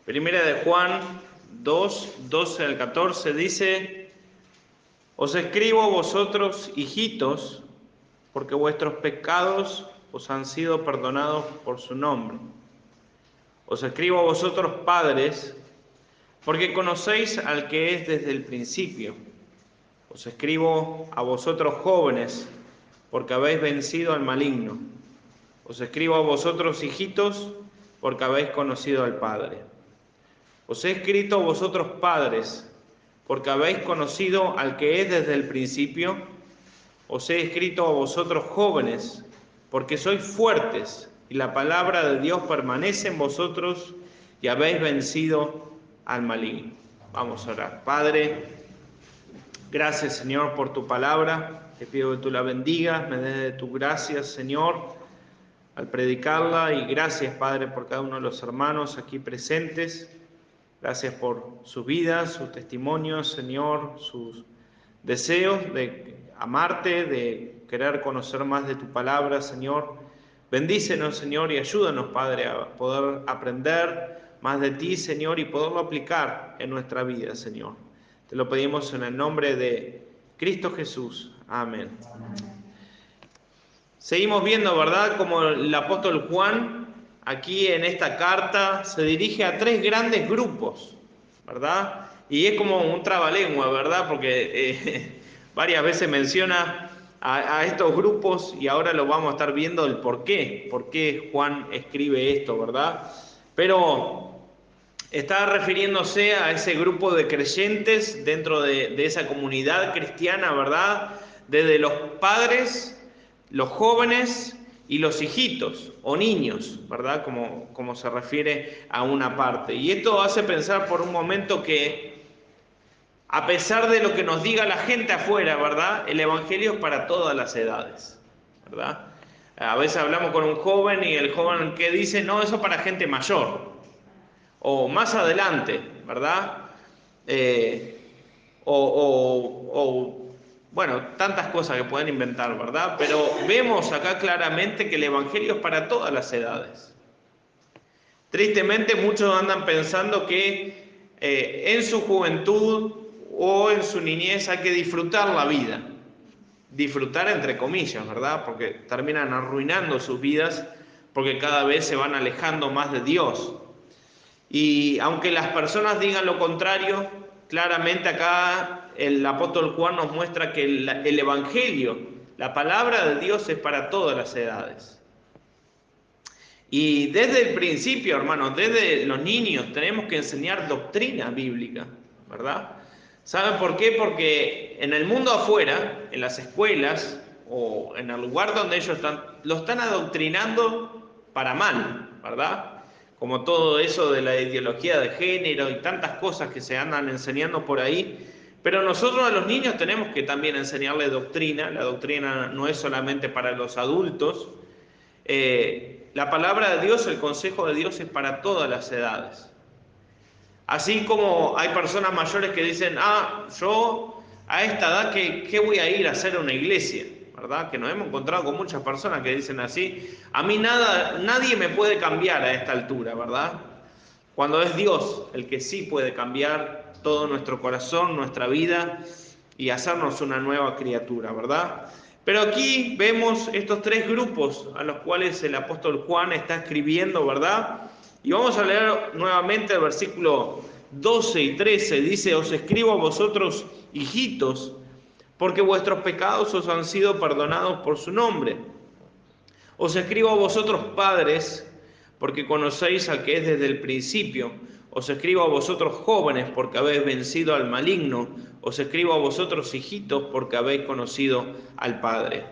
Primera de Juan 2, 12 al 14 dice: Os escribo a vosotros, hijitos, porque vuestros pecados os han sido perdonados por su nombre. Os escribo a vosotros, padres, porque conocéis al que es desde el principio. Os escribo a vosotros, jóvenes, porque habéis vencido al maligno. Os escribo a vosotros, hijitos, porque habéis conocido al Padre. Os he escrito a vosotros, padres, porque habéis conocido al que es desde el principio. Os he escrito a vosotros, jóvenes, porque sois fuertes, y la palabra de Dios permanece en vosotros, y habéis vencido al maligno. Vamos a orar. Padre, gracias, Señor, por tu palabra. Te pido que tú la bendigas, me des de tu gracia, Señor, al predicarla, y gracias, Padre, por cada uno de los hermanos aquí presentes. Gracias por sus vidas, sus testimonios, Señor, sus deseos de amarte, de querer conocer más de tu palabra, Señor. Bendícenos, Señor, y ayúdanos, Padre, a poder aprender más de ti, Señor, y poderlo aplicar en nuestra vida, Señor. Te lo pedimos en el nombre de Cristo Jesús. Amén. Seguimos viendo, ¿verdad?, como el apóstol Juan, aquí en esta carta, se dirige a tres grandes grupos, ¿verdad? Y es como un trabalengua, ¿verdad? Porque varias veces menciona a estos grupos, y ahora lo vamos a estar viendo el por qué Juan escribe esto, ¿verdad? Pero está refiriéndose a ese grupo de creyentes dentro de esa comunidad cristiana, ¿verdad? Desde los padres, los jóvenes y los hijitos o niños, ¿verdad? Como se refiere a una parte. Y esto hace pensar por un momento que, a pesar de lo que nos diga la gente afuera, ¿verdad?, el Evangelio es para todas las edades, ¿verdad? A veces hablamos con un joven y el joven que dice: no, eso es para gente mayor, o más adelante, ¿verdad? Bueno, tantas cosas que pueden inventar, ¿verdad? Pero vemos acá claramente que el Evangelio es para todas las edades. Tristemente muchos andan pensando que en su juventud o en su niñez hay que disfrutar la vida. Disfrutar entre comillas, ¿verdad? Porque terminan arruinando sus vidas porque cada vez se van alejando más de Dios. Y aunque las personas digan lo contrario, claramente acá el apóstol Juan nos muestra que el Evangelio, la palabra de Dios, es para todas las edades. Y desde el principio, hermanos, desde los niños tenemos que enseñar doctrina bíblica, ¿verdad? ¿Saben por qué? Porque en el mundo afuera, en las escuelas o en el lugar donde ellos están, lo están adoctrinando para mal, ¿verdad? Como todo eso de la ideología de género y tantas cosas que se andan enseñando por ahí. Pero nosotros a los niños tenemos que también enseñarles doctrina. La doctrina no es solamente para los adultos. La palabra de Dios, el consejo de Dios, es para todas las edades. Así como hay personas mayores que dicen: yo a esta edad, ¿qué voy a ir a hacer a una iglesia? ¿Verdad? Que nos hemos encontrado con muchas personas que dicen así: a mí nadie me puede cambiar a esta altura, ¿verdad? Cuando es Dios el que sí puede cambiar todo nuestro corazón, nuestra vida, y hacernos una nueva criatura, ¿verdad? Pero aquí vemos estos tres grupos a los cuales el apóstol Juan está escribiendo, ¿verdad? Y vamos a leer nuevamente el versículo 12 y 13. Dice: Os escribo a vosotros, hijitos, porque vuestros pecados os han sido perdonados por su nombre. Os escribo a vosotros, padres, porque conocéis al que es desde el principio. Os escribo a vosotros, jóvenes, porque habéis vencido al maligno. Os escribo a vosotros, hijitos, porque habéis conocido al Padre.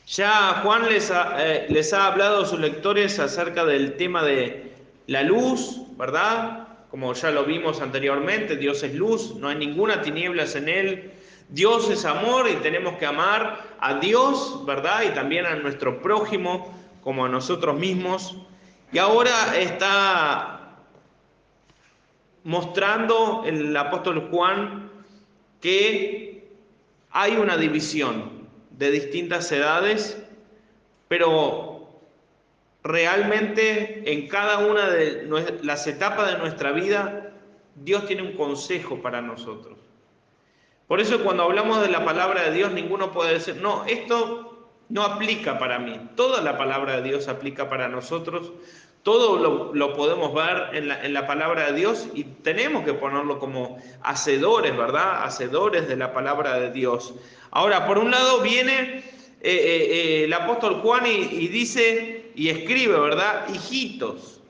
Ya Juan les ha hablado a sus lectores acerca del tema de la luz, ¿verdad? Como ya lo vimos anteriormente, Dios es luz, no hay ninguna tinieblas en él. Dios es amor y tenemos que amar a Dios, ¿verdad? Y también a nuestro prójimo como a nosotros mismos. Y ahora está mostrando el apóstol Juan que hay una división de distintas edades, pero realmente en cada una de las etapas de nuestra vida, Dios tiene un consejo para nosotros. Por eso cuando hablamos de la palabra de Dios, ninguno puede decir, no, esto no aplica para mí. Toda la palabra de Dios aplica para nosotros. Todo lo podemos ver en la palabra de Dios y tenemos que ponerlo como hacedores, ¿verdad? Hacedores de la palabra de Dios. Ahora, por un lado viene el apóstol Juan y dice y escribe, ¿verdad? Hijitos.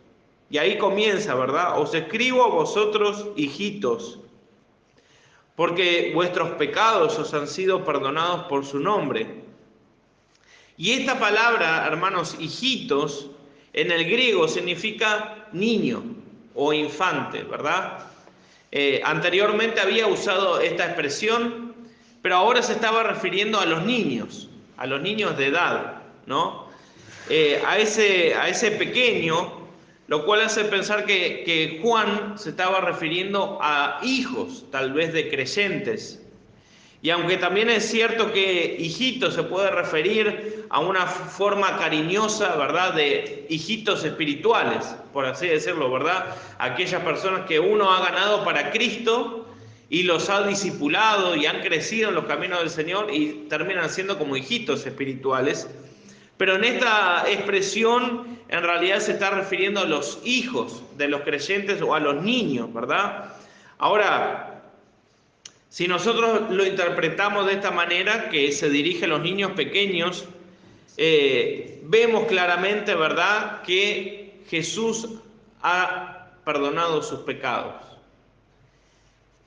Y ahí comienza, ¿verdad? Os escribo a vosotros, hijitos, porque vuestros pecados os han sido perdonados por su nombre. Y esta palabra, hermanos, hijitos, en el griego significa niño o infante, ¿verdad? Anteriormente había usado esta expresión, pero ahora se estaba refiriendo a los niños de edad, ¿no? A ese pequeño, lo cual hace pensar que Juan se estaba refiriendo a hijos, tal vez de creyentes. Y aunque también es cierto que hijito se puede referir a una forma cariñosa, ¿verdad?, de hijitos espirituales, por así decirlo, ¿verdad? Aquellas personas que uno ha ganado para Cristo y los ha discipulado y han crecido en los caminos del Señor y terminan siendo como hijitos espirituales. Pero en esta expresión en realidad se está refiriendo a los hijos de los creyentes o a los niños, ¿verdad? Ahora, si nosotros lo interpretamos de esta manera, que se dirige a los niños pequeños, vemos claramente, ¿verdad?, que Jesús ha perdonado sus pecados.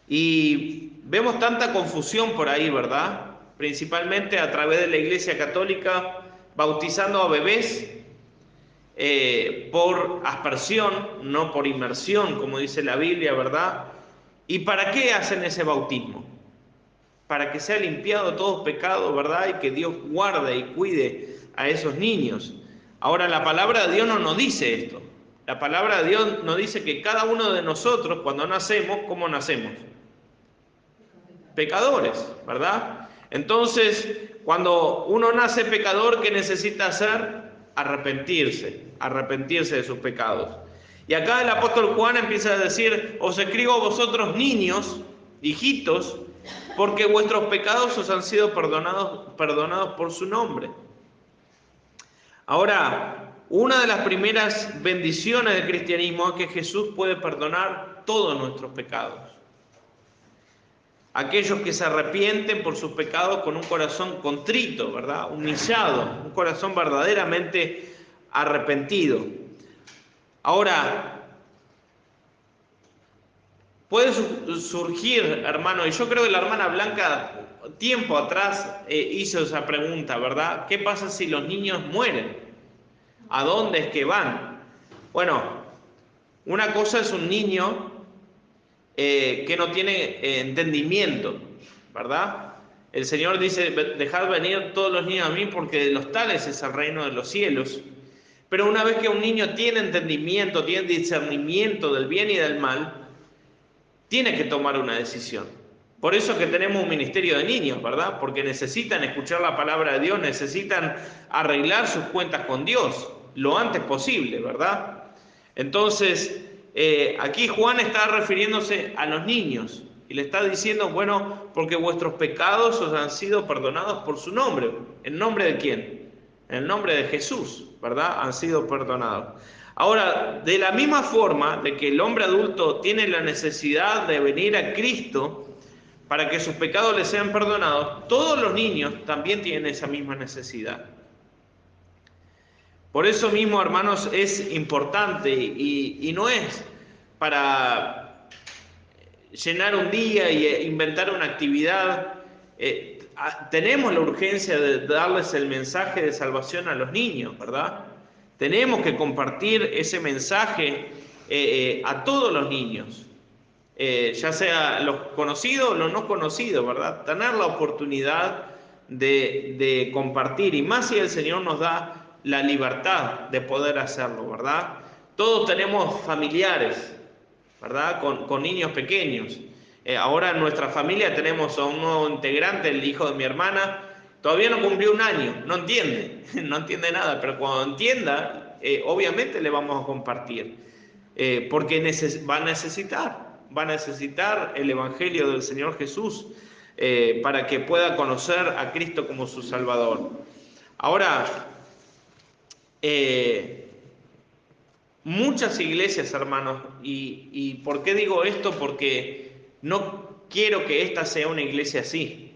Y vemos tanta confusión por ahí, ¿verdad? Principalmente a través de la Iglesia Católica, bautizando a bebés por aspersión, no por inmersión, como dice la Biblia, ¿verdad? ¿Y para qué hacen ese bautismo? Para que sea limpiado todo pecado, ¿verdad? Y que Dios guarde y cuide a esos niños. Ahora, la palabra de Dios no nos dice esto. La palabra de Dios nos dice que cada uno de nosotros, cuando nacemos, ¿cómo nacemos? Pecadores, ¿verdad? Entonces, cuando uno nace pecador, ¿qué necesita hacer? Arrepentirse de sus pecados. Y acá el apóstol Juan empieza a decir, os escribo a vosotros niños, hijitos, porque vuestros pecados os han sido perdonados por su nombre. Ahora, una de las primeras bendiciones del cristianismo es que Jesús puede perdonar todos nuestros pecados. Aquellos que se arrepienten por sus pecados con un corazón contrito, ¿verdad? Humillado, un corazón verdaderamente arrepentido. Ahora, puede surgir, hermano, y yo creo que la hermana Blanca tiempo atrás hizo esa pregunta, ¿verdad? ¿Qué pasa si los niños mueren? ¿A dónde es que van? Bueno, una cosa es un niño que no tiene entendimiento, ¿verdad? El Señor dice, dejad venir todos los niños a mí porque de los tales es el reino de los cielos. Pero una vez que un niño tiene entendimiento, tiene discernimiento del bien y del mal, tiene que tomar una decisión. Por eso es que tenemos un ministerio de niños, ¿verdad? Porque necesitan escuchar la palabra de Dios, necesitan arreglar sus cuentas con Dios lo antes posible, ¿verdad? Entonces, aquí Juan está refiriéndose a los niños y le está diciendo, bueno, porque vuestros pecados os han sido perdonados por su nombre. ¿En nombre de quién? En el nombre de Jesús, ¿verdad? Han sido perdonados. Ahora, de la misma forma de que el hombre adulto tiene la necesidad de venir a Cristo para que sus pecados les sean perdonados, todos los niños también tienen esa misma necesidad. Por eso mismo, hermanos, es importante y no es para llenar un día e inventar una actividad. Tenemos la urgencia de darles el mensaje de salvación a los niños, ¿verdad? Tenemos que compartir ese mensaje a todos los niños, ya sea los conocidos o los no conocidos, ¿verdad? Tener la oportunidad de compartir, y más si el Señor nos da la libertad de poder hacerlo, ¿verdad? Todos tenemos familiares, ¿verdad? Con niños pequeños. Ahora en nuestra familia tenemos a un nuevo integrante, el hijo de mi hermana. Todavía no cumplió un año, no entiende, no entiende nada, pero cuando entienda, obviamente le vamos a compartir, porque va a necesitar el Evangelio del Señor Jesús para que pueda conocer a Cristo como su Salvador. Ahora, muchas iglesias, hermanos, y ¿por qué digo esto? Porque no quiero que esta sea una iglesia así.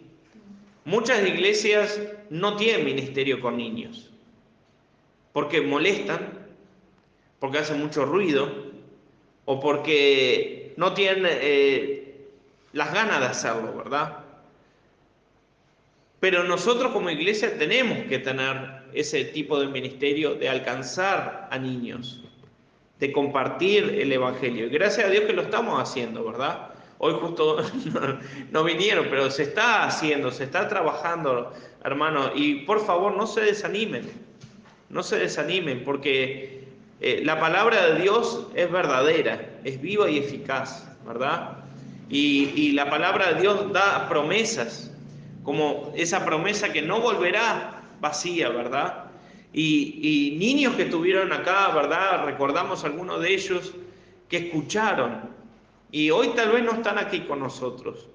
Muchas iglesias no tienen ministerio con niños, porque molestan, porque hacen mucho ruido, o porque no tienen las ganas de hacerlo, ¿verdad? Pero nosotros como iglesia tenemos que tener ese tipo de ministerio de alcanzar a niños, de compartir el Evangelio. Y gracias a Dios que lo estamos haciendo, ¿verdad? Hoy justo no vinieron, pero se está haciendo, se está trabajando, hermano. Y por favor, no se desanimen, porque la palabra de Dios es verdadera, es viva y eficaz, ¿verdad? Y la palabra de Dios da promesas, como esa promesa que no volverá vacía, ¿verdad? Y niños que estuvieron acá, ¿verdad? Recordamos algunos de ellos que escucharon y hoy tal vez no están aquí con nosotros,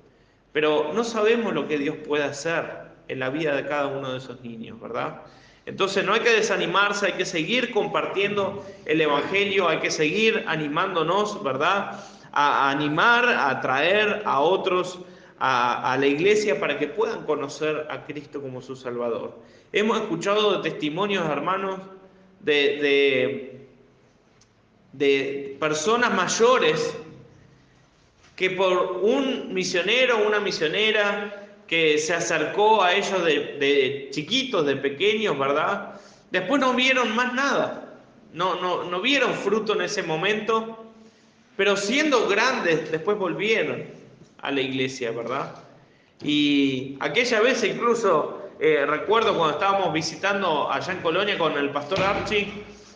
pero no sabemos lo que Dios puede hacer en la vida de cada uno de esos niños, ¿verdad? Entonces no hay que desanimarse, hay que seguir compartiendo el Evangelio, hay que seguir animándonos, ¿verdad? A animar, a traer a otros a la iglesia para que puedan conocer a Cristo como su Salvador. Hemos escuchado testimonios, hermanos, de personas mayores que por un misionero o una misionera que se acercó a ellos de chiquitos, de pequeños, ¿verdad? Después no vieron más nada, no vieron fruto en ese momento, pero siendo grandes, después volvieron a la iglesia, ¿verdad? Y aquella vez incluso, recuerdo cuando estábamos visitando allá en Colonia con el pastor Archie,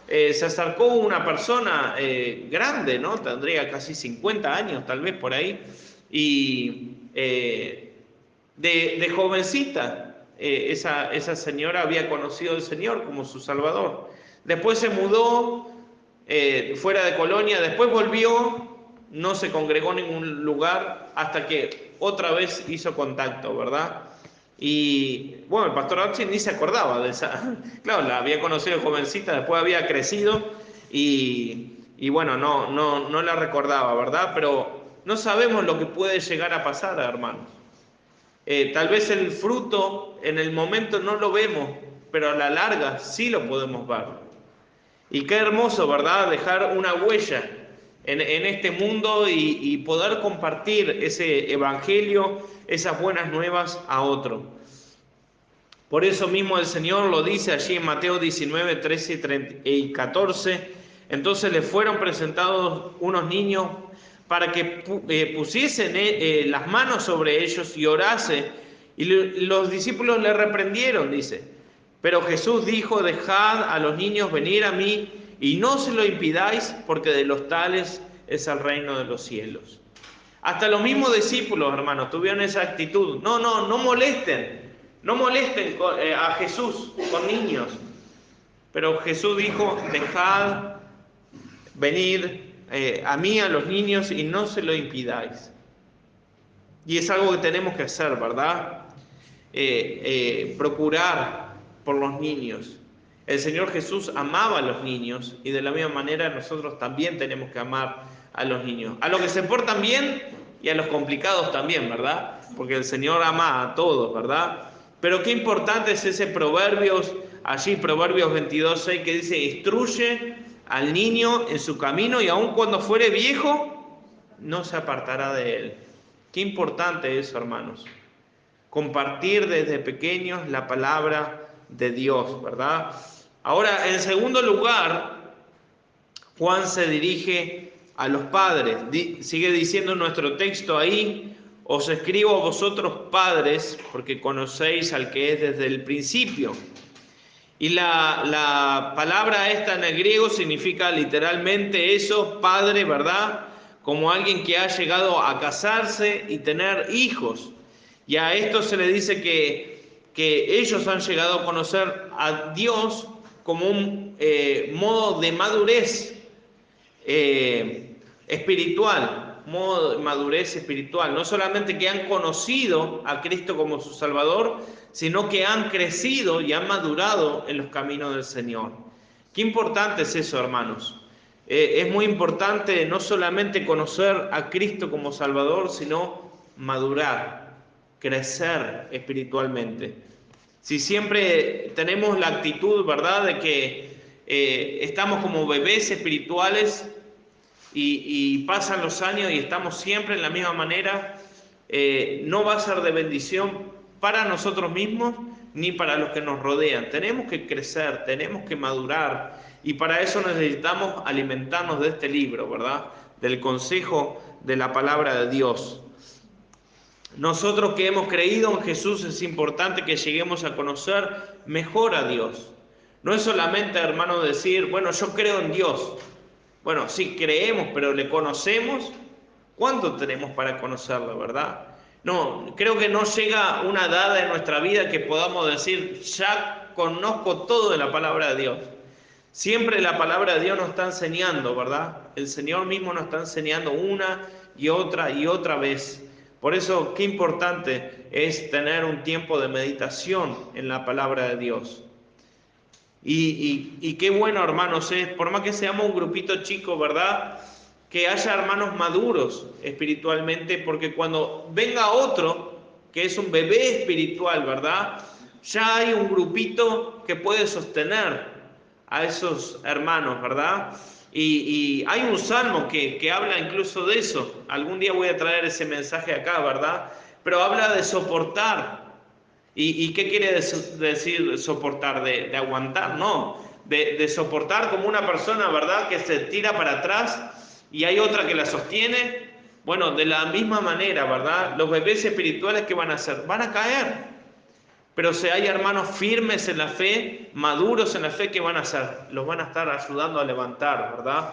se acercó una persona grande, ¿no? Tendría casi 50 años, tal vez por ahí, y de jovencita, esa señora había conocido al Señor como su Salvador. Después se mudó fuera de Colonia, después volvió, no se congregó en ningún lugar hasta que otra vez hizo contacto, ¿verdad? Y bueno, el pastor Archie ni se acordaba de esa. Claro, la había conocido jovencita, después había crecido y bueno, no la recordaba, ¿verdad? Pero no sabemos lo que puede llegar a pasar, hermanos. Tal vez el fruto en el momento no lo vemos, pero a la larga sí lo podemos ver. Y qué hermoso, ¿verdad? Dejar una huella en este mundo y poder compartir ese evangelio, esas buenas nuevas a otro. Por eso mismo el Señor lo dice allí en Mateo 19, 13 y 14. Entonces le fueron presentados unos niños para que pusiesen las manos sobre ellos y orase. Y los discípulos le reprendieron, dice. Pero Jesús dijo, dejad a los niños venir a mí y no se lo impidáis, porque de los tales es el reino de los cielos. Hasta los mismos discípulos, hermanos, tuvieron esa actitud. No molesten a Jesús con niños. Pero Jesús dijo, dejad venir a mí a los niños y no se lo impidáis. Y es algo que tenemos que hacer, ¿verdad? Procurar por los niños. El Señor Jesús amaba a los niños y de la misma manera nosotros también tenemos que amar a los niños. A los que se portan bien y a los complicados también, ¿verdad? Porque el Señor ama a todos, ¿verdad? Pero qué importante es ese Proverbios 22:6, que dice, instruye al niño en su camino y aun cuando fuere viejo, no se apartará de él. Qué importante eso, hermanos. Compartir desde pequeños la palabra de Dios, ¿verdad? Ahora, en segundo lugar, Juan se dirige a los padres. Sigue diciendo nuestro texto ahí, os escribo a vosotros padres, porque conocéis al que es desde el principio. Y la palabra esta en el griego significa literalmente eso, padre, ¿verdad? Como alguien que ha llegado a casarse y tener hijos. Y a esto se le dice que ellos han llegado a conocer a Dios como un modo de madurez espiritual, modo de madurez espiritual. No solamente que han conocido a Cristo como su Salvador, sino que han crecido y han madurado en los caminos del Señor. Qué importante es eso, hermanos. Es muy importante no solamente conocer a Cristo como Salvador, sino madurar, crecer espiritualmente. Si siempre tenemos la actitud, ¿verdad?, de que estamos como bebés espirituales y pasan los años y estamos siempre en la misma manera, no va a ser de bendición para nosotros mismos ni para los que nos rodean. Tenemos que crecer, tenemos que madurar, y para eso necesitamos alimentarnos de este libro, ¿verdad?, del consejo de la palabra de Dios. Nosotros que hemos creído en Jesús, es importante que lleguemos a conocer mejor a Dios. No es solamente, hermano, decir, bueno, yo creo en Dios. Bueno, sí creemos, pero ¿le conocemos? ¿Cuánto tenemos para conocerlo, verdad? No, creo que no llega una edad en nuestra vida que podamos decir, ya conozco todo de la palabra de Dios. Siempre la palabra de Dios nos está enseñando, ¿verdad? El Señor mismo nos está enseñando una y otra vez. Por eso, qué importante es tener un tiempo de meditación en la palabra de Dios. Y qué bueno, hermanos, es, por más que seamos un grupito chico, ¿verdad?, que haya hermanos maduros espiritualmente, porque cuando venga otro, que es un bebé espiritual, ¿verdad?, ya hay un grupito que puede sostener a esos hermanos, ¿verdad? Y hay un salmo que habla incluso de eso. Algún día voy a traer ese mensaje acá, ¿verdad? Pero habla de soportar. ¿Y qué quiere decir soportar? ¿De aguantar? No, de soportar como una persona, ¿verdad?, que se tira para atrás y hay otra que la sostiene. Bueno, de la misma manera, ¿verdad? Los bebés espirituales, ¿qué van a hacer? Van a caer. Pero si hay hermanos firmes en la fe, maduros en la fe, ¿qué van a hacer? Los van a estar ayudando a levantar, ¿verdad?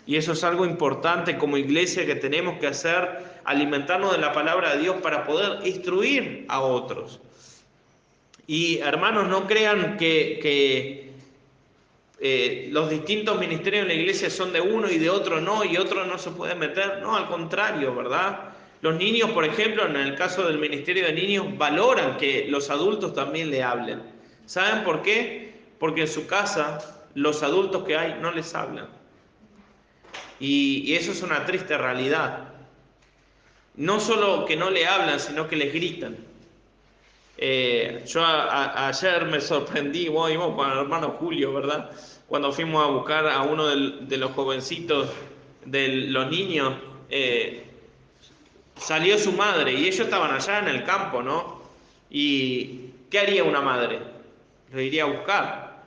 Y eso es algo importante como iglesia que tenemos que hacer, alimentarnos de la palabra de Dios para poder instruir a otros. Y hermanos, no crean que los distintos ministerios en la iglesia son de uno y de otro no, y otro no se puede meter. No, al contrario, ¿verdad? Los niños, por ejemplo, en el caso del ministerio de niños, valoran que los adultos también le hablen. ¿Saben por qué? Porque en su casa los adultos que hay no les hablan. Y eso es una triste realidad. No solo que no le hablan, sino que les gritan. Yo ayer me sorprendí, íbamos con el hermano Julio, ¿verdad?, cuando fuimos a buscar a uno de los jovencitos, de los niños, salió su madre y ellos estaban allá en el campo, ¿no? ¿Y qué haría una madre? Lo iría a buscar.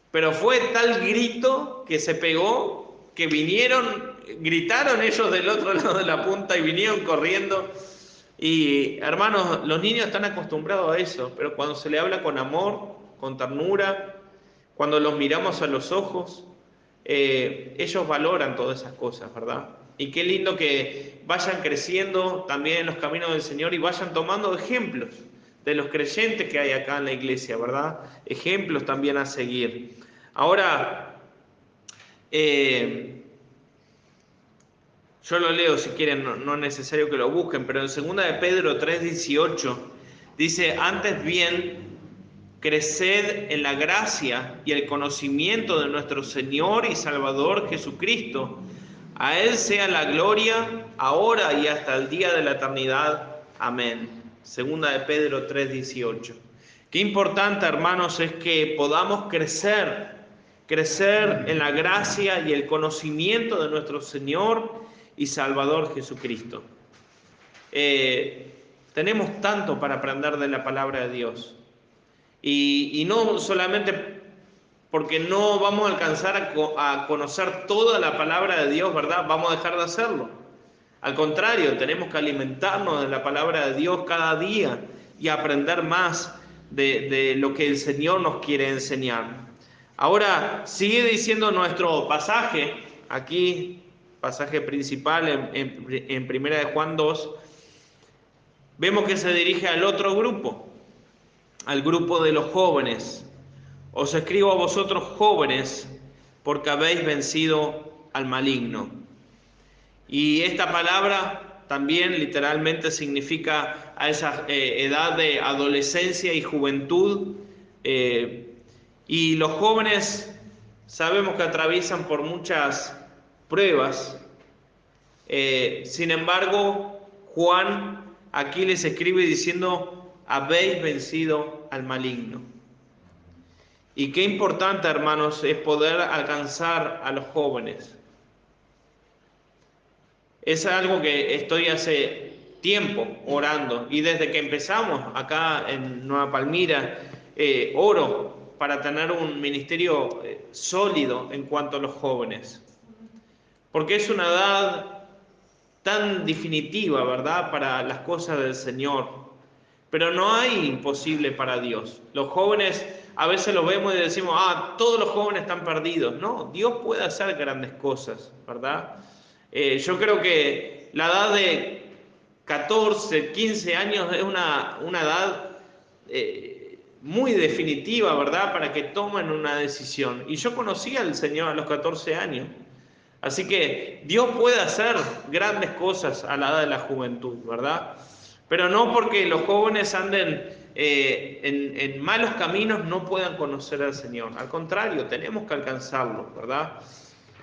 Pero fue tal grito que se pegó, que gritaron ellos del otro lado de la punta y vinieron corriendo. Y hermanos, los niños están acostumbrados a eso, pero cuando se le habla con amor, con ternura, cuando los miramos a los ojos, ellos valoran todas esas cosas, ¿verdad? Y qué lindo que vayan creciendo también en los caminos del Señor y vayan tomando ejemplos de los creyentes que hay acá en la iglesia, ¿verdad? Ejemplos también a seguir. Ahora, yo lo leo si quieren, no es necesario que lo busquen, pero en 2 de Pedro 3:18 dice, antes bien, creced en la gracia y el conocimiento de nuestro Señor y Salvador Jesucristo. A Él sea la gloria, ahora y hasta el día de la eternidad. Amén. 2 de Pedro 3:18. Qué importante, hermanos, es que podamos crecer en la gracia y el conocimiento de nuestro Señor y Salvador Jesucristo. Tenemos tanto para aprender de la palabra de Dios. Y no solamente porque no vamos a alcanzar a conocer toda la palabra de Dios, ¿verdad? Vamos a dejar de hacerlo. Al contrario, tenemos que alimentarnos de la palabra de Dios cada día y aprender más de lo que el Señor nos quiere enseñar. Ahora, sigue diciendo nuestro pasaje, aquí, pasaje principal en 1 de Juan 2, vemos que se dirige al otro grupo, al grupo de los jóvenes. Os escribo a vosotros jóvenes, porque habéis vencido al maligno. Y esta palabra también literalmente significa a esa edad de adolescencia y juventud. Y los jóvenes sabemos que atraviesan por muchas pruebas. Sin embargo, Juan aquí les escribe diciendo: habéis vencido al maligno. Y qué importante, hermanos, es poder alcanzar a los jóvenes. Es algo que estoy hace tiempo orando, y desde que empezamos acá en Nueva Palmira, oro para tener un ministerio sólido en cuanto a los jóvenes, porque es una edad tan definitiva, ¿verdad?, para las cosas del Señor. Pero no hay imposible para Dios. Los jóvenes a veces los vemos y decimos: todos los jóvenes están perdidos. No, Dios puede hacer grandes cosas, ¿verdad? Yo creo que la edad de 14, 15 años es una edad muy definitiva, ¿verdad?, para que tomen una decisión. Y yo conocí al Señor a los 14 años. Así que Dios puede hacer grandes cosas a la edad de la juventud, ¿verdad? Pero no porque los jóvenes anden en malos caminos no puedan conocer al Señor. Al contrario, tenemos que alcanzarlo, ¿verdad?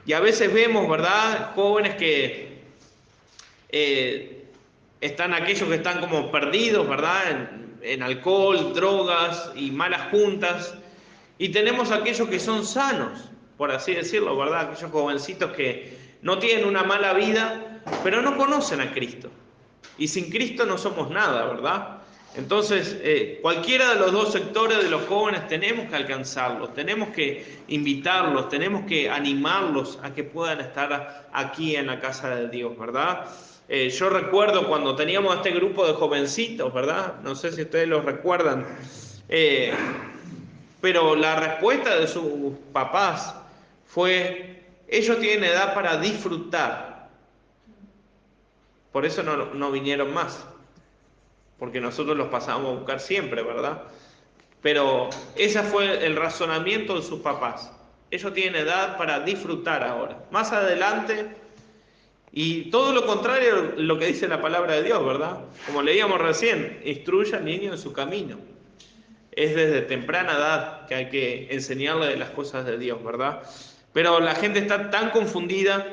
Y a veces vemos, ¿verdad?, jóvenes que están aquellos que están como perdidos, ¿verdad?, en alcohol, drogas y malas juntas. Y tenemos aquellos que son sanos, por así decirlo, ¿verdad? Aquellos jovencitos que no tienen una mala vida, pero no conocen a Cristo. Y sin Cristo no somos nada, ¿verdad? Entonces, cualquiera de los dos sectores de los jóvenes tenemos que alcanzarlos, tenemos que invitarlos, tenemos que animarlos a que puedan estar aquí en la casa de Dios, ¿verdad? Yo recuerdo cuando teníamos este grupo de jovencitos, ¿verdad? No sé si ustedes los recuerdan, pero la respuesta de sus papás fue: ellos tienen edad para disfrutar. Por eso no vinieron más, porque nosotros los pasábamos a buscar siempre, ¿verdad? Pero ese fue el razonamiento de sus papás. Ellos tienen edad para disfrutar ahora. Más adelante, y todo lo contrario a lo que dice la palabra de Dios, ¿verdad? Como leíamos recién: instruye al niño en su camino. Es desde temprana edad que hay que enseñarle de las cosas de Dios, ¿verdad? Pero la gente está tan confundida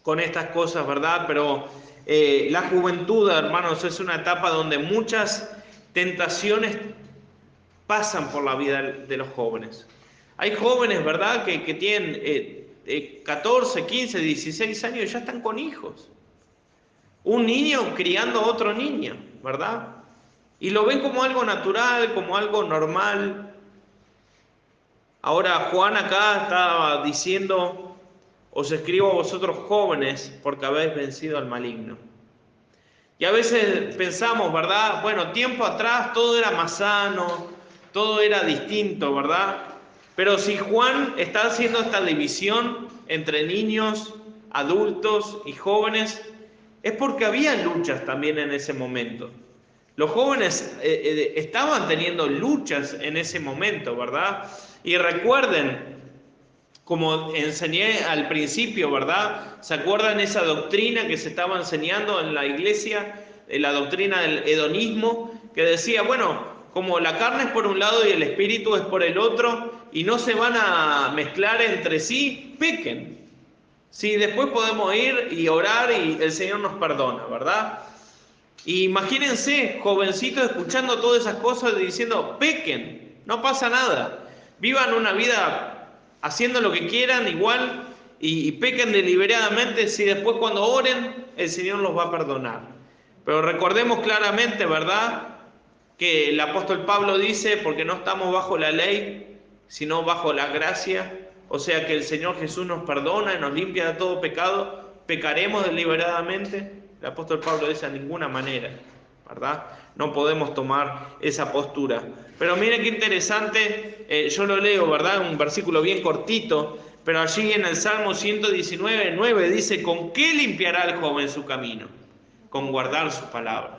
con estas cosas, ¿verdad? Pero la juventud, hermanos, es una etapa donde muchas tentaciones pasan por la vida de los jóvenes. Hay jóvenes, ¿verdad?, que tienen 14, 15, 16 años y ya están con hijos. Un niño criando a otro niño, ¿verdad? Y lo ven como algo natural, como algo normal. Ahora Juan acá estaba diciendo: os escribo a vosotros jóvenes, porque habéis vencido al maligno. Y a veces pensamos, ¿verdad? Bueno, tiempo atrás todo era más sano, todo era distinto, ¿verdad? Pero si Juan está haciendo esta división entre niños, adultos y jóvenes, es porque había luchas también en ese momento. Los jóvenes estaban teniendo luchas en ese momento, ¿verdad? Y recuerden, como enseñé al principio, ¿verdad? ¿Se acuerdan esa doctrina que se estaba enseñando en la iglesia? La doctrina del hedonismo, que decía: bueno, como la carne es por un lado y el espíritu es por el otro, y no se van a mezclar entre sí, pequen. Sí, después podemos ir y orar y el Señor nos perdona, ¿verdad? Y imagínense, jovencitos, escuchando todas esas cosas y diciendo: pequen, no pasa nada, vivan una vida haciendo lo que quieran igual y pequen deliberadamente, si después cuando oren el Señor los va a perdonar. Pero recordemos claramente, ¿verdad?, que el apóstol Pablo dice: porque no estamos bajo la ley, sino bajo la gracia. O sea que el Señor Jesús nos perdona y nos limpia de todo pecado. ¿Pecaremos deliberadamente? El apóstol Pablo dice: de ninguna manera, ¿verdad? No podemos tomar esa postura. Pero miren qué interesante, yo lo leo, ¿verdad? Un versículo bien cortito, pero allí en el Salmo 119, 9 dice: ¿con qué limpiará el joven su camino? Con guardar su palabra.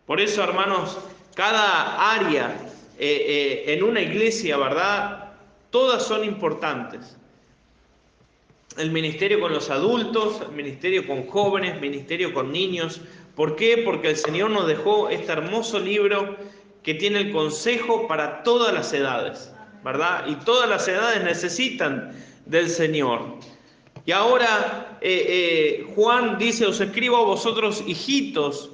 Por eso, hermanos, cada área en una iglesia, ¿verdad? Todas son importantes. El ministerio con los adultos, el ministerio con jóvenes, el ministerio con niños. ¿Por qué? Porque el Señor nos dejó este hermoso libro que tiene el consejo para todas las edades, ¿verdad? Y todas las edades necesitan del Señor. Y ahora Juan dice, os escribo a vosotros, hijitos,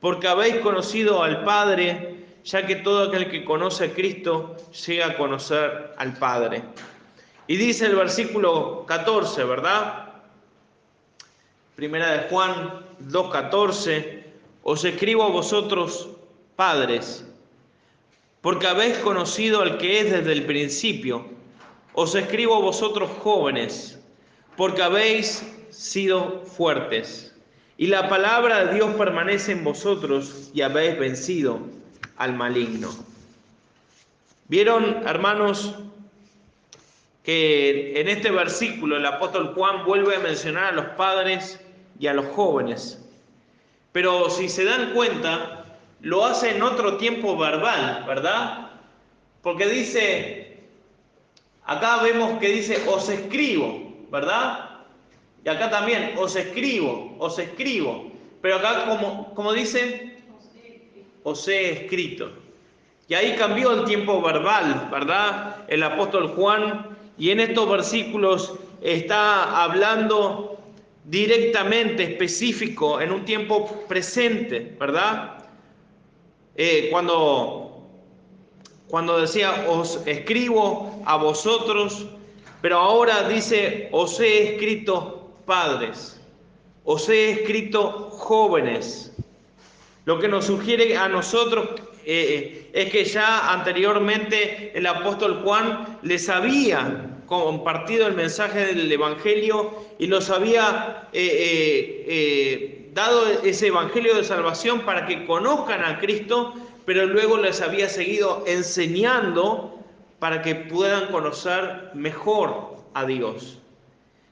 porque habéis conocido al Padre, ya que todo aquel que conoce a Cristo llega a conocer al Padre. Y dice el versículo 14, ¿verdad? Primera de Juan 2:14, os escribo a vosotros, padres, porque habéis conocido al que es desde el principio. Os escribo a vosotros, jóvenes, porque habéis sido fuertes, y la palabra de Dios permanece en vosotros, y habéis vencido al maligno. ¿Vieron, hermanos, que en este versículo el apóstol Juan vuelve a mencionar a los padres y a los jóvenes? Pero si se dan cuenta, lo hace en otro tiempo verbal, ¿verdad? Porque dice, acá vemos que dice, os escribo, ¿verdad? Y acá también, os escribo. Pero acá, como dice, os he escrito. Y ahí cambió el tiempo verbal, ¿verdad? El apóstol Juan, y en estos versículos está hablando directamente, específico, en un tiempo presente, ¿verdad? Cuando decía, os escribo a vosotros, pero ahora dice, os he escrito padres, os he escrito jóvenes. Lo que nos sugiere a nosotros es que ya anteriormente el apóstol Juan les había compartido el mensaje del Evangelio y los había dado ese Evangelio de salvación para que conozcan a Cristo, pero luego les había seguido enseñando para que puedan conocer mejor a Dios.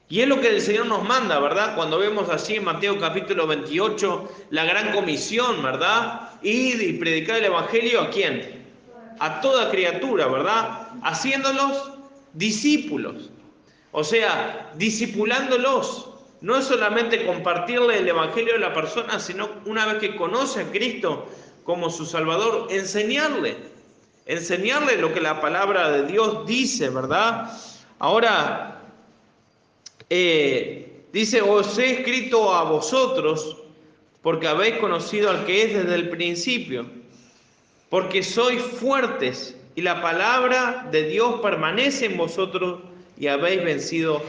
Y es lo que el Señor nos manda, ¿verdad? Cuando vemos así en Mateo capítulo 28, la gran comisión, ¿verdad? Ir y predicar el Evangelio, ¿a quién? A toda criatura, ¿verdad? Haciéndolos discípulos. O sea, discipulándolos. No es solamente compartirle el Evangelio a la persona, sino una vez que conoce a Cristo como su Salvador, enseñarle lo que la palabra de Dios dice, ¿verdad? Ahora, dice, os he escrito a vosotros porque habéis conocido al que es desde el principio, porque sois fuertes y la palabra de Dios permanece en vosotros y habéis vencido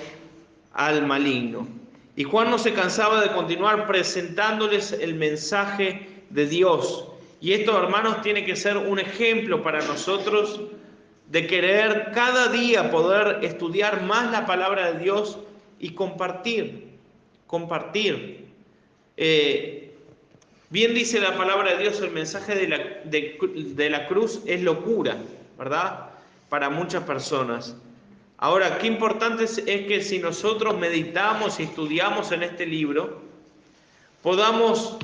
al maligno. Y Juan no se cansaba de continuar presentándoles el mensaje de Dios. Y esto, hermanos, tiene que ser un ejemplo para nosotros de querer cada día poder estudiar más la palabra de Dios y compartir. Bien dice la palabra de Dios, el mensaje de la cruz es locura, ¿verdad? Para muchas personas. Ahora, qué importante es que si nosotros meditamos y estudiamos en este libro, podamos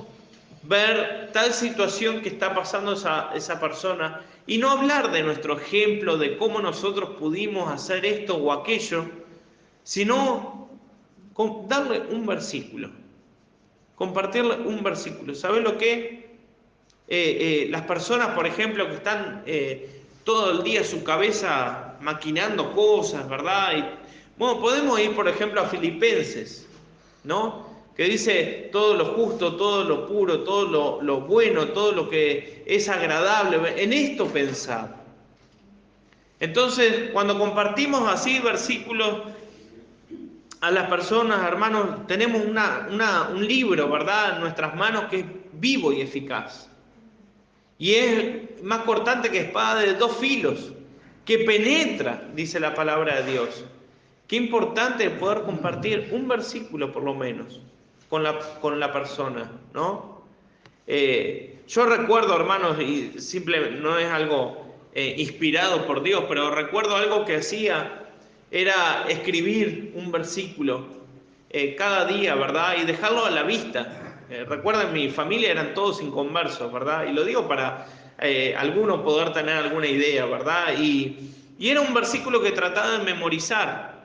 ver tal situación que está pasando esa persona y no hablar de nuestro ejemplo, de cómo nosotros pudimos hacer esto o aquello, sino darle un versículo, compartirle un versículo. ¿Sabes lo que? Las personas, por ejemplo, que están todo el día su cabeza maquinando cosas, ¿verdad? Y, bueno, podemos ir, por ejemplo, a Filipenses, ¿no? Que dice todo lo justo, todo lo puro, todo lo bueno, todo lo que es agradable. En esto pensar. Entonces, cuando compartimos así versículos a las personas, hermanos, tenemos un libro, ¿verdad?, en nuestras manos que es vivo y eficaz. Y es más cortante que espada de dos filos, que penetra, dice la palabra de Dios. Qué importante poder compartir un versículo, por lo menos, con la persona, ¿no? Yo recuerdo, hermanos, y no es algo inspirado por Dios, pero recuerdo algo que hacía, era escribir un versículo cada día, ¿verdad? Y dejarlo a la vista. Recuerden, mi familia eran todos inconversos, ¿verdad? Y lo digo para alguno poder tener alguna idea, ¿verdad? Y era un versículo que trataba de memorizar,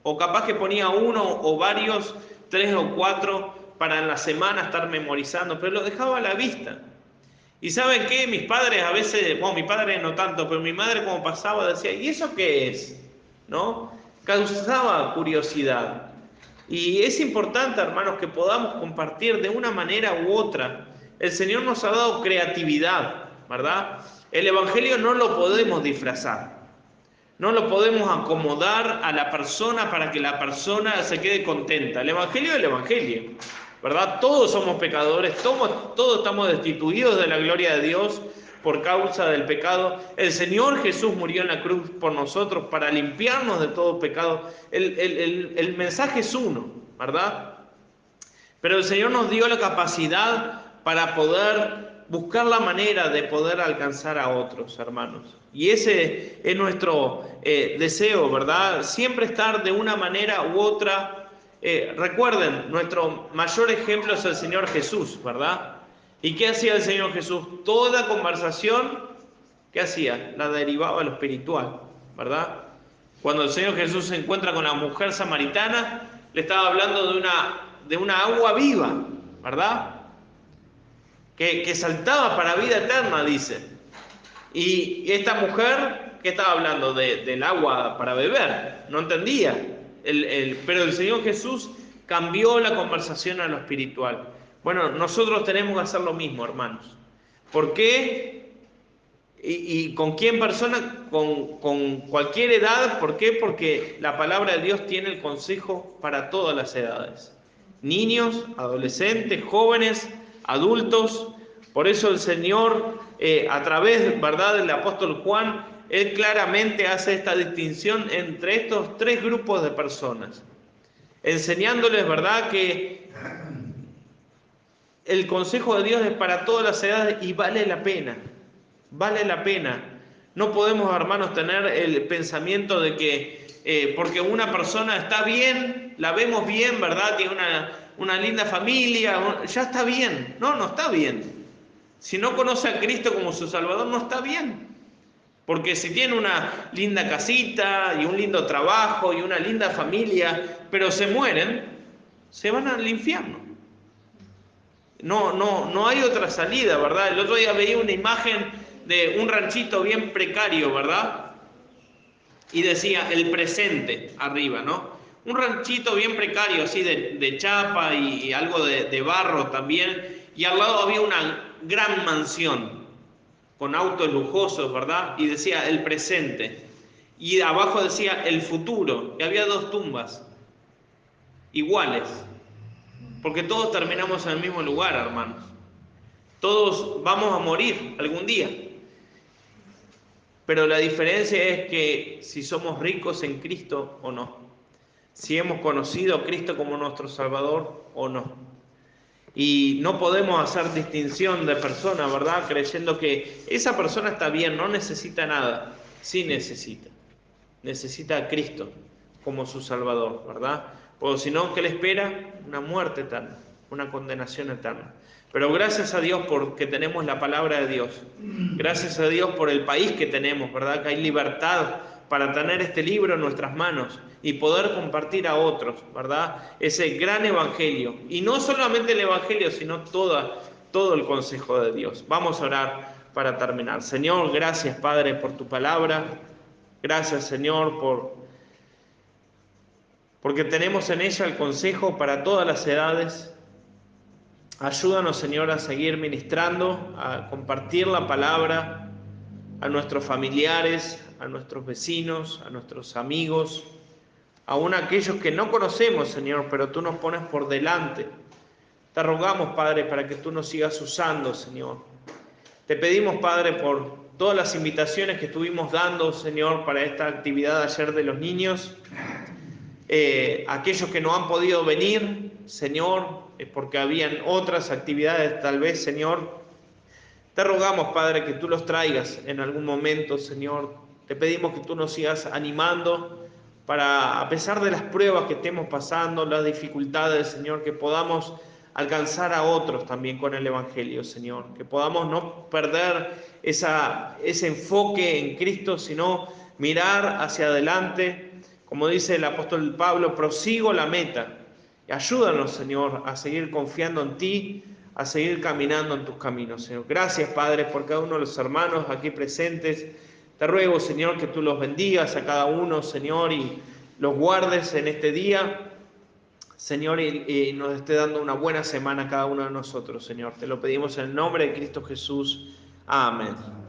o capaz que ponía uno o varios, 3 o 4, para en la semana estar memorizando, pero lo dejaba a la vista. Y ¿saben qué? Mis padres a veces, bueno, mi padre no tanto, pero mi madre como pasaba decía, ¿y eso qué es? ¿No? Causaba curiosidad. Y es importante, hermanos, que podamos compartir de una manera u otra. El Señor nos ha dado creatividad, ¿verdad? El Evangelio no lo podemos disfrazar. No lo podemos acomodar a la persona para que la persona se quede contenta. El Evangelio es el Evangelio, ¿verdad? Todos somos pecadores, todos estamos destituidos de la gloria de Dios por causa del pecado. El Señor Jesús murió en la cruz por nosotros para limpiarnos de todo pecado. El mensaje es uno, ¿verdad? Pero el Señor nos dio la capacidad para poder buscar la manera de poder alcanzar a otros, hermanos. Y ese es nuestro deseo, ¿verdad? Siempre estar de una manera u otra. Recuerden, nuestro mayor ejemplo es el Señor Jesús, ¿verdad? ¿Y qué hacía el Señor Jesús? Toda conversación, ¿qué hacía? La derivaba a lo espiritual, ¿verdad? Cuando el Señor Jesús se encuentra con la mujer samaritana, le estaba hablando de una agua viva, ¿verdad? Que saltaba para vida eterna, dice. Y esta mujer, ¿qué estaba hablando? Del agua para beber. No entendía. Pero el Señor Jesús cambió la conversación a lo espiritual. Bueno, nosotros tenemos que hacer lo mismo, hermanos. ¿Por qué? ¿Y con quién persona? Con cualquier edad. ¿Por qué? Porque la palabra de Dios tiene el consejo para todas las edades. Niños, adolescentes, jóvenes, adultos. Por eso el Señor, a través, ¿verdad?, del apóstol Juan, él claramente hace esta distinción entre estos 3 grupos de personas, enseñándoles, ¿verdad?, que el consejo de Dios es para todas las edades y vale la pena. Vale la pena. No podemos, hermanos, tener el pensamiento de que porque una persona está bien, la vemos bien, ¿verdad? Tiene una linda familia, ya está bien. No, no está bien. Si no conoce a Cristo como su Salvador, no está bien. Porque si tiene una linda casita y un lindo trabajo y una linda familia, pero se mueren, se van al infierno. No hay otra salida, ¿verdad? El otro día veía una imagen de un ranchito bien precario, ¿verdad? Y decía el presente arriba, ¿no? Un ranchito bien precario, así de chapa y algo de barro también. Y al lado había una gran mansión con autos lujosos, ¿verdad? Y decía el presente. Y abajo decía el futuro. Y había 2 tumbas iguales. Porque todos terminamos en el mismo lugar, hermanos. Todos vamos a morir algún día. Pero la diferencia es que si somos ricos en Cristo o no. Si hemos conocido a Cristo como nuestro Salvador o no. Y no podemos hacer distinción de persona, ¿verdad? Creyendo que esa persona está bien, no necesita nada. Sí necesita. Necesita a Cristo como su Salvador, ¿verdad? O si no, ¿qué le espera? Una muerte eterna, una condenación eterna. Pero gracias a Dios porque tenemos la palabra de Dios. Gracias a Dios por el país que tenemos, ¿verdad? Que hay libertad para tener este libro en nuestras manos y poder compartir a otros, ¿verdad? Ese gran evangelio. Y no solamente el evangelio, sino todo el consejo de Dios. Vamos a orar para terminar. Señor, gracias, Padre, por tu palabra. Gracias, Señor, porque tenemos en ella el consejo para todas las edades. Ayúdanos, Señor, a seguir ministrando, a compartir la palabra a nuestros familiares, a nuestros vecinos, a nuestros amigos, aún a aquellos que no conocemos, Señor, pero tú nos pones por delante. Te rogamos, Padre, para que tú nos sigas usando, Señor. Te pedimos, Padre, por todas las invitaciones que estuvimos dando, Señor, para esta actividad ayer de los niños. Aquellos que no han podido venir, Señor, porque habían otras actividades tal vez, Señor. Te rogamos, Padre, que tú los traigas en algún momento, Señor. Te pedimos que tú nos sigas animando para, a pesar de las pruebas que estemos pasando, las dificultades, Señor, que podamos alcanzar a otros también con el Evangelio, Señor. Que podamos no perder ese enfoque en Cristo, sino mirar hacia adelante. Como dice el apóstol Pablo, prosigo la meta. Y ayúdanos, Señor, a seguir confiando en ti, a seguir caminando en tus caminos, Señor. Gracias, Padre, por cada uno de los hermanos aquí presentes. Te ruego, Señor, que tú los bendigas a cada uno, Señor, y los guardes en este día, Señor, y nos esté dando una buena semana a cada uno de nosotros, Señor. Te lo pedimos en el nombre de Cristo Jesús. Amén.